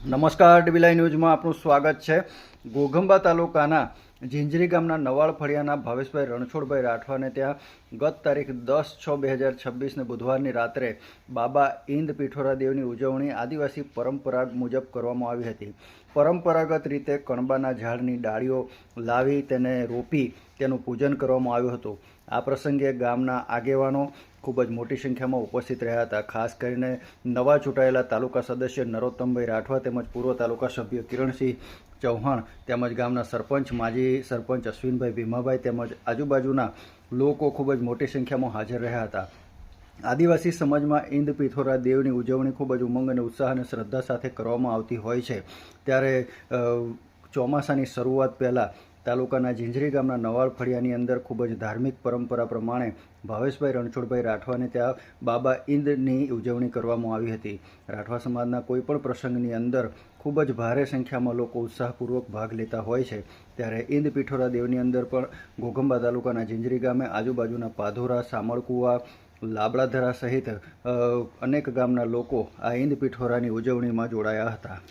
નમસ્કાર, ડીબી ન્યૂઝમાં આપનું સ્વાગત છે। ઘોઘંબા તાલુકાના ઝીંઝરી ગામના નવાળ ફળિયાના ભાવેશભાઈ રણછોડભાઈ રાઠવાને ત્યાં ગત તારીખ 10/6/2026 બુધવારની રાત્રે બાબા ઈંદ પીઠોરા દેવની ઉજવણી આદિવાસી પરંપરા મુજબ કરવામાં આવી હતી। પરંપરાગત રીતે કણબાના ઝાડની ડાળીઓ લાવી તેને રોપી તેનું પૂજન કરવામાં આવ્યું હતું। આ પ્રસંગે ગામના આગેવાનો ખૂબ જ મોટી સંખ્યામાં ઉપસ્થિત રહ્યા હતા। ખાસ કરીને નવા ચૂંટાયેલા તાલુકા સદસ્ય નરોત્તમભાઈ રાઠવા તેમજ પૂર્વ તાલુકા સભ્ય કિરણસિંહ ચૌહાણ તેમજ ગામના સરપંચ માજી સરપંચ અશ્વિનભાઈ ભીમાભાઈ તેમજ આજુબાજુના લોકો ખૂબ જ મોટી સંખ્યામાં હાજર રહ્યા હતા। આદિવાસી સમાજમાં ઈંદ પીઠોરા દેવની ઉજવણી ખૂબ જ ઉમંગ અને ઉત્સાહ અને શ્રદ્ધા સાથે કરવામાં આવતી હોય છે। ત્યારે ચોમાસાની શરૂઆત પહેલાં તાલુકાના ઝીંઝરી ગામના નવાળ ફળિયાની અંદર ખૂબ જ ધાર્મિક પરંપરા પ્રમાણે ભાવેશભાઈ રણછોડભાઈ રાઠવાને ત્યાં બાબા ઈંદની ઉજવણી કરવામાં આવી હતી। રાઠવા સમાજના કોઈપણ પ્રસંગની અંદર ખૂબ જ ભારે સંખ્યામાં લોકો ઉત્સાહપૂર્વક ભાગ લેતા હોય છે। ત્યારે ઈંદ પીઠોરા દેવની અંદર પણ ઘોઘંબા તાલુકાના ઝીંઝરી ગામે આજુબાજુના પાધોરા, સામળકુવા, લાબડાધરા સહિત અનેક ગામના લોકો આ ઈંદ પીઠોરાની ઉજવણીમાં જોડાયા હતા।